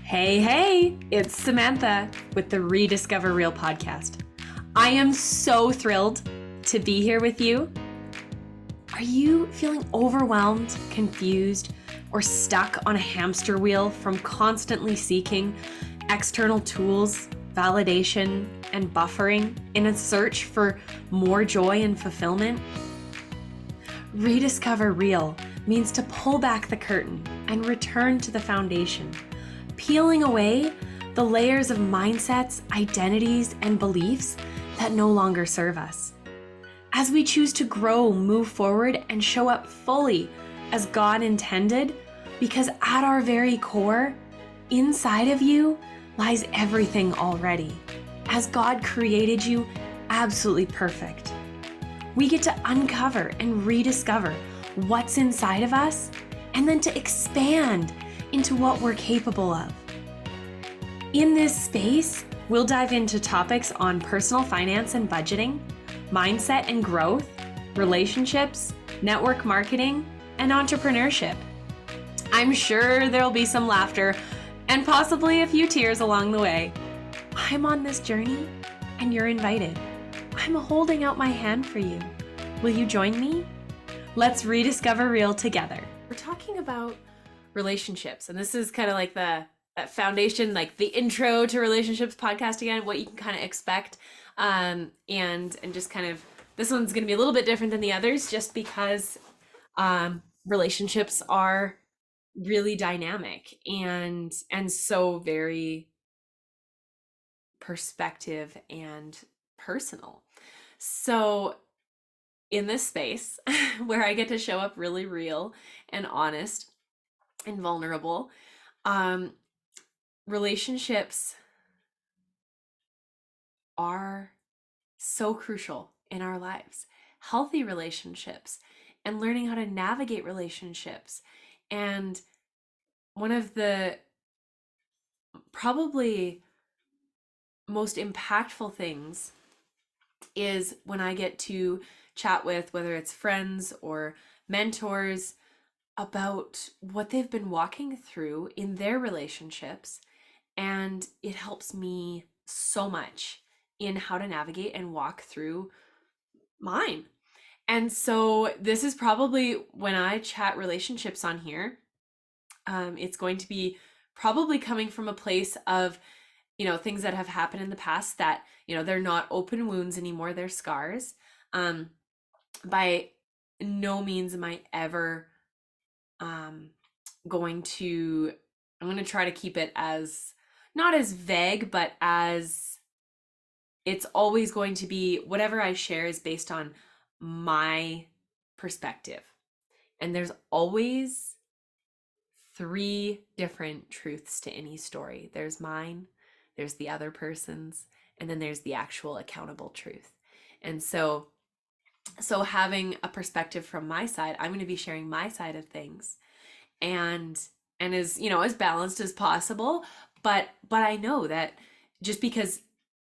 Hey, it's Samantha with the Rediscover Real podcast. I am so thrilled to be here with you. Are you feeling overwhelmed, confused, or stuck on a hamster wheel from constantly seeking external tools, validation, and buffering in a search for more joy and fulfillment? Rediscover Real means to pull back the curtain and return to the foundation, peeling away the layers of mindsets, identities, and beliefs that no longer serve us. As we choose to grow, move forward, and show up fully as God intended, because at our very core, inside of you, lies everything already, as God created you absolutely perfect. We get to uncover and rediscover what's inside of us, and then to expand into what we're capable of. In this space, we'll dive into topics on personal finance and budgeting, mindset and growth, relationships, network marketing, and entrepreneurship. I'm sure there'll be some laughter and possibly a few tears along the way. I'm on this journey and you're invited. I'm holding out my hand for you. Will you join me? Let's rediscover real together. We're talking about relationships, and this is kind of like that foundation, like the intro to relationships podcast again, what you can kind of expect, and just kind of, this one's going to be a little bit different than the others just because relationships are really dynamic and so very perspective and personal. So in this space where I get to show up really real and honest and vulnerable, relationships are so crucial in our lives. Healthy relationships and learning how to navigate relationships. And one of the probably most impactful things is when I get to chat with, whether it's friends or mentors, about what they've been walking through in their relationships. And it helps me so much in how to navigate and walk through mine. And so this is probably when I chat relationships on here, it's going to be probably coming from a place of, things that have happened in the past that, they're not open wounds anymore, they're scars. By no means am I ever going to try to keep it as not as vague, but as it's always going to be whatever I share is based on my perspective. And there's always 3 different truths to any story. There's mine, there's the other person's, and then there's the actual accountable truth. And so having a perspective from my side, I'm going to be sharing my side of things and as, as balanced as possible. But I know that just because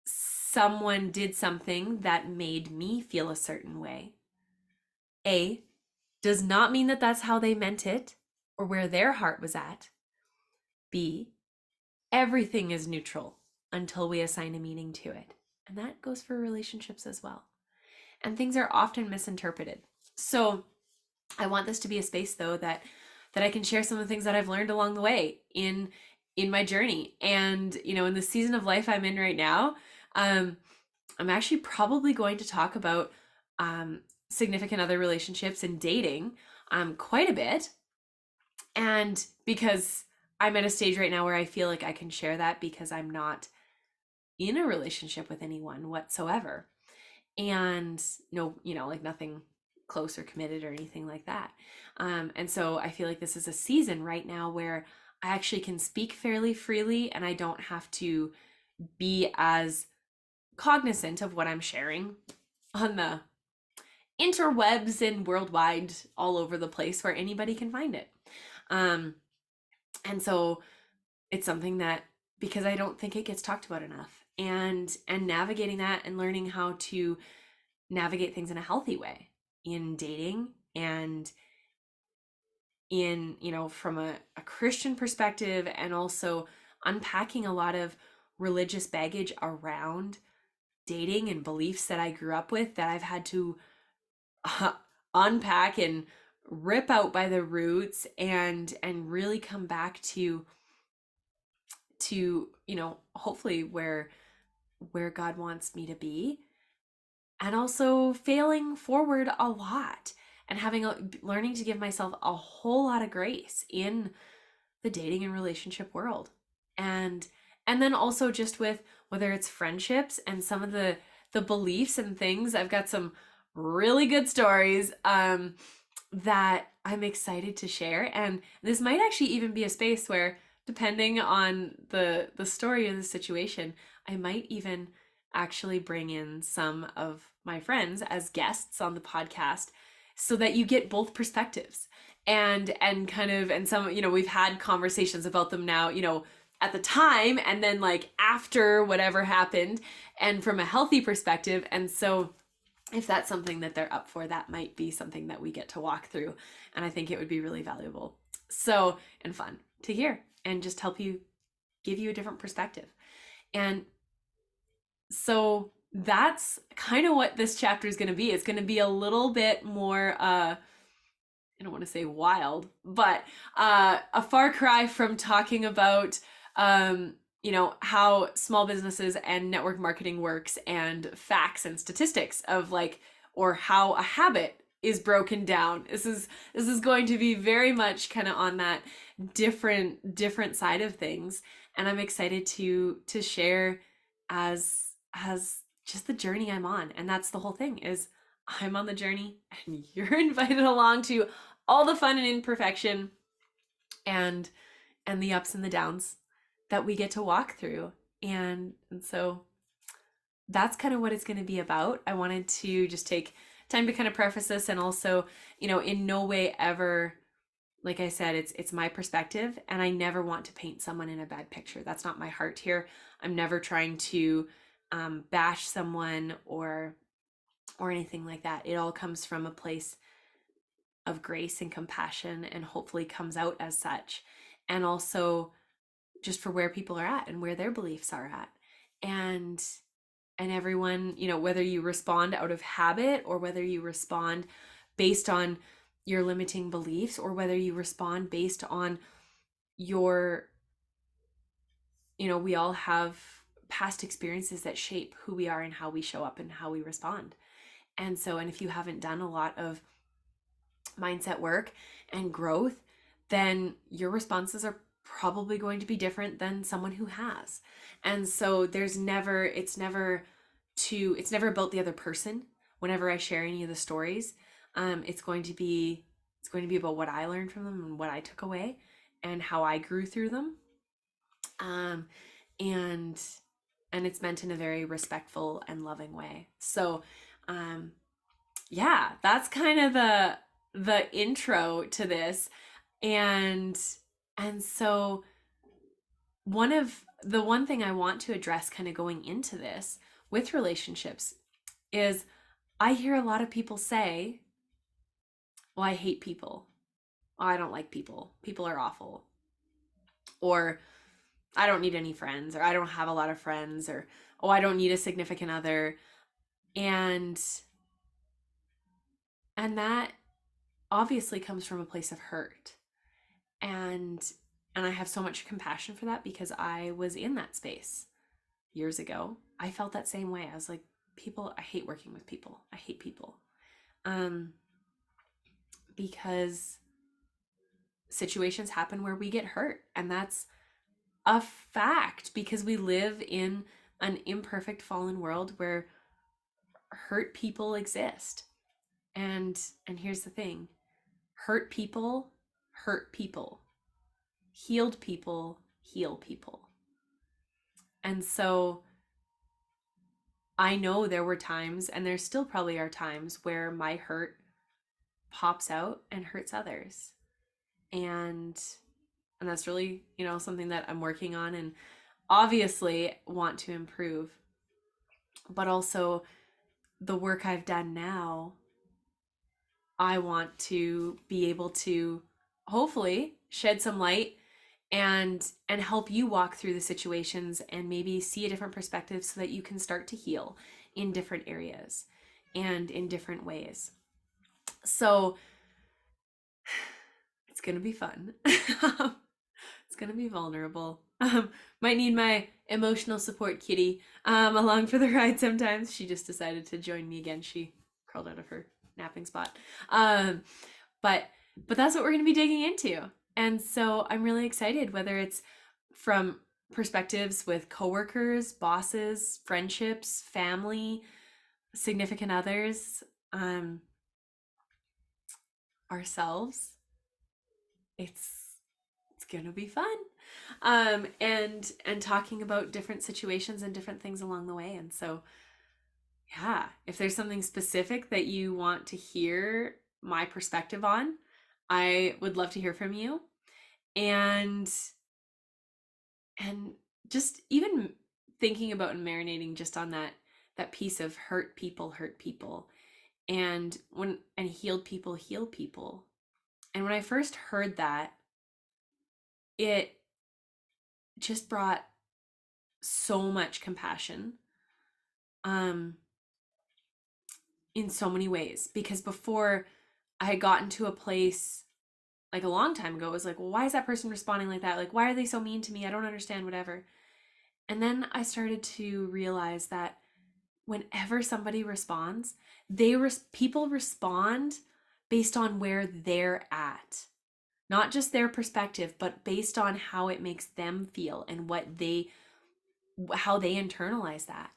someone did something that made me feel a certain way, A, does not mean that that's how they meant it or where their heart was at. B, everything is neutral until we assign a meaning to it. And that goes for relationships as well. And things are often misinterpreted. So I want this to be a space, though, that I can share some of the things that I've learned along the way in my journey. And, in the season of life I'm in right now, I'm actually probably going to talk about significant other relationships and dating quite a bit. And because I'm at a stage right now where I feel like I can share that because I'm not in a relationship with anyone whatsoever. And no, like nothing close or committed or anything like that. And so I feel like this is a season right now where I actually can speak fairly freely and I don't have to be as cognizant of what I'm sharing on the interwebs and worldwide all over the place where anybody can find it. And so it's something that, because I don't think it gets talked about enough, and navigating that and learning how to navigate things in a healthy way in dating and in, from a Christian perspective, and also unpacking a lot of religious baggage around dating and beliefs that I grew up with that I've had to uh, unpack and rip out by the roots and really come back to hopefully where God wants me to be, and also failing forward a lot and learning to give myself a whole lot of grace in the dating and relationship world. And then also just with whether it's friendships and some of the beliefs and things, I've got some really good stories that I'm excited to share. And this might actually even be a space where, depending on the story of the situation, I might even actually bring in some of my friends as guests on the podcast so that you get both perspectives and kind of, and some, we've had conversations about them now, at the time and then like after whatever happened, and from a healthy perspective. And so if that's something that they're up for, that might be something that we get to walk through. And I think it would be really valuable. So, and fun to hear and just help you, give you a different perspective. And so that's kind of what this chapter is going to be. It's going to be a little bit more, I don't want to say wild, but a far cry from talking about, how small businesses and network marketing works and facts and statistics of like, or how a habit is broken down. This is going to be very much kind of on that different side of things, and I'm excited to share as just the journey I'm on. And that's the whole thing, is I'm on the journey and you're invited along to all the fun and imperfection and the ups and the downs that we get to walk through. And so that's kind of what it's going to be about. I wanted to just take time to kind of preface this, and also, in no way ever, like I said, it's my perspective, and I never want to paint someone in a bad picture. That's not my heart here. I'm never trying to bash someone or anything like that. It all comes from a place of grace and compassion, and hopefully comes out as such. And also just for where people are at and where their beliefs are at. And everyone, whether you respond out of habit or whether you respond based on your limiting beliefs, or whether you respond based on your, we all have past experiences that shape who we are and how we show up and how we respond. And so, and if you haven't done a lot of mindset work and growth, then your responses are probably going to be different than someone who has. And so it's never about the other person. Whenever I share any of the stories, it's going to be about what I learned from them and what I took away and how I grew through them. And it's meant in a very respectful and loving way. So, yeah, that's kind of the intro to this. And so one thing I want to address kind of going into this with relationships is, I hear a lot of people say, well, I hate people. Oh, I don't like people. People are awful. Or I don't need any friends, or I don't have a lot of friends, or oh, I don't need a significant other. And that obviously comes from a place of hurt. And I have so much compassion for that, because I was in that space years ago. I felt that same way. I was like, people, I hate working with people. I hate people. Because situations happen where we get hurt, and that's a fact, because we live in an imperfect fallen world where hurt people exist. And here's the thing. Hurt people hurt people. Healed people heal people. And so I know there were times, and there still probably are times, where my hurt pops out and hurts others. And that's really, something that I'm working on and obviously want to improve. But also the work I've done now, I want to be able to hopefully shed some light and help you walk through the situations and maybe see a different perspective so that you can start to heal in different areas and in different ways. So it's going to be fun. It's going to be vulnerable. Might need my emotional support kitty along for the ride sometimes. She just decided to join me again. She crawled out of her napping spot. Um, but but that's what we're going to be digging into. And so I'm really excited, whether it's from perspectives with coworkers, bosses, friendships, family, significant others, um, ourselves. It's gonna be fun. And talking about different situations and different things along the way. And so yeah, if there's something specific that you want to hear my perspective on, I would love to hear from you. And and just even thinking about and marinating just on that piece of hurt people, and healed people heal people. And when I first heard that, it just brought so much compassion um in so many ways, because before I had gotten to a place like a long time ago, it was like, well, why is that person responding like that? Like, why are they so mean to me? I don't understand, whatever. And then I started to realize that whenever somebody responds, people respond based on where they're at. Not just their perspective, but based on how it makes them feel and how they internalize that.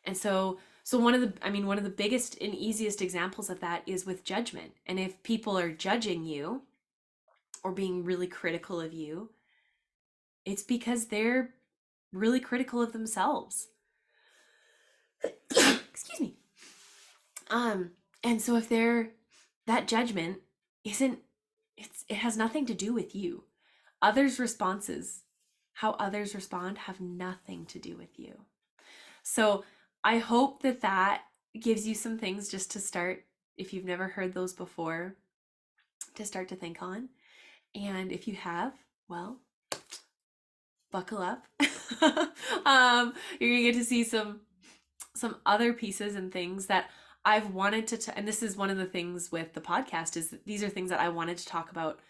And so one of the biggest and easiest examples of that is with judgment. And if people are judging you or being really critical of you, it's because they're really critical of themselves. Excuse me. Um, and so if that judgment isn't, it has nothing to do with you. Others' responses, how others respond, have nothing to do with you. So I hope that gives you some things just to start, if you've never heard those before, to start to think on. And if you have, well, buckle up. You're gonna get to see some other pieces and things that I've wanted to, and this is one of the things with the podcast, is that these are things that I wanted to talk about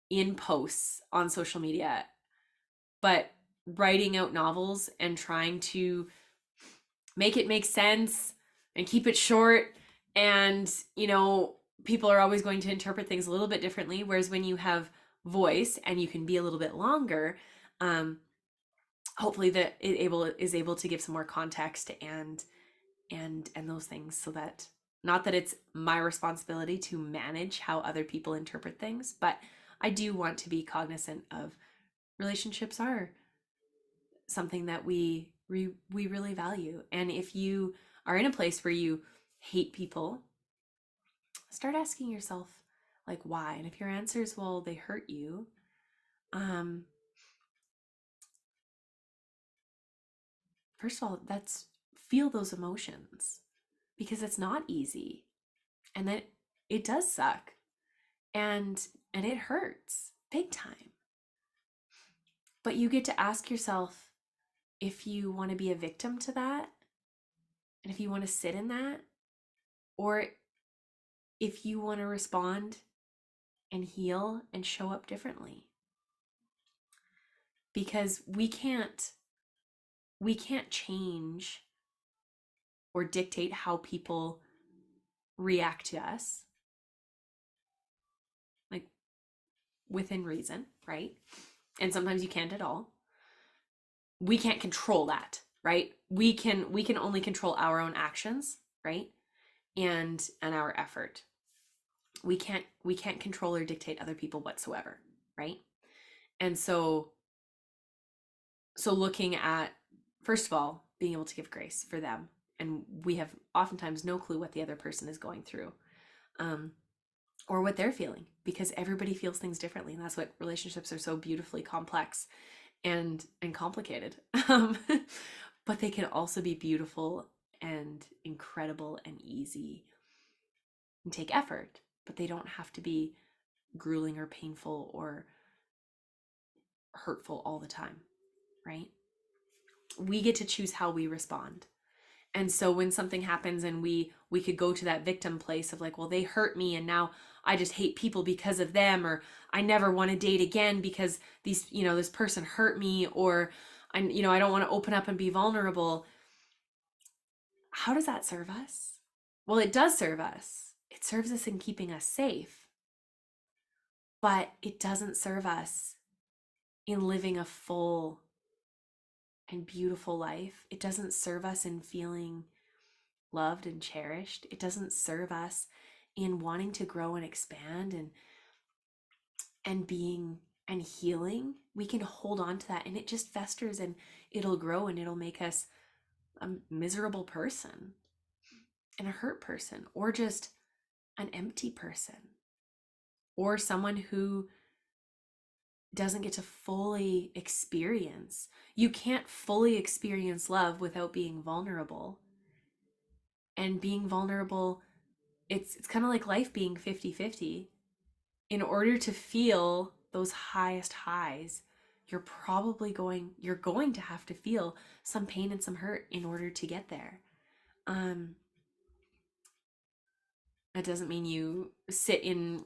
in posts on social media, but writing out novels and trying to make it make sense and keep it short. And, people are always going to interpret things a little bit differently. Whereas when you have voice and you can be a little bit longer, hopefully that is able to give some more context and those things, so that, not that it's my responsibility to manage how other people interpret things, but I do want to be cognizant of relationships are something that we really value. And if you are in a place where you hate people, start asking yourself, like, why? And if your answer is, well, they hurt you, um first of all, that's feel those emotions, because it's not easy, and that it does suck, and it hurts big time. But you get to ask yourself if you want to be a victim to that, and if you want to sit in that, or if you want to respond and heal and show up differently. Because we can't change or dictate how people react to us, like, within reason, right? And sometimes you can't at all. We can't control that, right? We can only control our own actions, right? And our effort. We can't control or dictate other people whatsoever, right? And so looking at, first of all, being able to give grace for them, and we have oftentimes no clue what the other person is going through, um, or what they're feeling, because everybody feels things differently, and that's what relationships are so beautifully complex and complicated. But they can also be beautiful and incredible and easy and take effort, but they don't have to be grueling or painful or hurtful all the time, right? We get to choose how we respond. And so when something happens and we could go to that victim place of like, well, they hurt me and now I just hate people because of them, or I never want to date again because this person hurt me, or I don't want to open up and be vulnerable. How does that serve us? Well, it does serve us. It serves us in keeping us safe, but it doesn't serve us in living a full and beautiful life. It doesn't serve us in feeling loved and cherished. It doesn't serve us in wanting to grow and expand and being and healing. We can hold on to that and it just festers and it'll grow and it'll make us a miserable person and a hurt person, or just an empty person, or someone who doesn't get to fully experience. You can't fully experience love without being vulnerable. And being vulnerable, it's kind of like life being 50-50. In order to feel those highest highs, you're going to have to feel some pain and some hurt in order to get there. That doesn't mean you sit in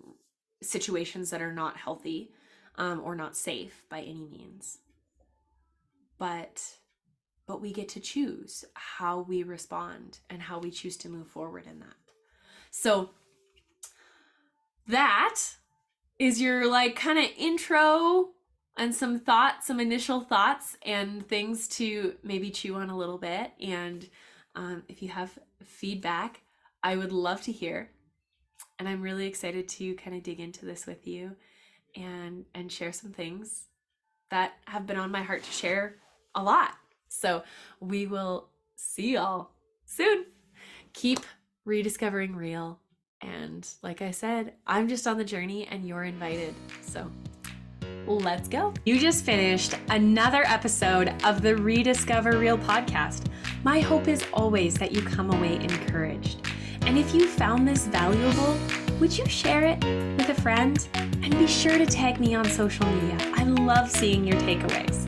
situations that are not healthy, or not safe by any means. But we get to choose how we respond and how we choose to move forward in that. So that is your like kind of intro and some initial thoughts and things to maybe chew on a little bit. And if you have feedback, I would love to hear. And I'm really excited to kind of dig into this with you and share some things that have been on my heart to share a lot. So we will see y'all soon. Keep rediscovering real. And like I said, I'm just on the journey and you're invited. So let's go. You just finished another episode of the Rediscover Real podcast. My hope is always that you come away encouraged. And if you found this valuable, would you share it with a friend? And be sure to tag me on social media. I love seeing your takeaways.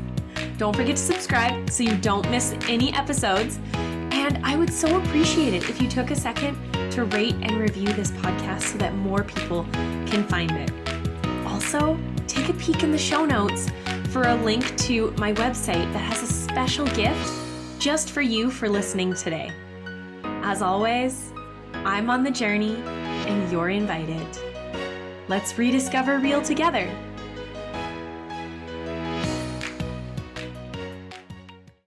Don't forget to subscribe so you don't miss any episodes. And I would so appreciate it if you took a second to rate and review this podcast so that more people can find it. Also, take a peek in the show notes for a link to my website that has a special gift just for you for listening today. As always, I'm on the journey and you're invited. Let's rediscover real together.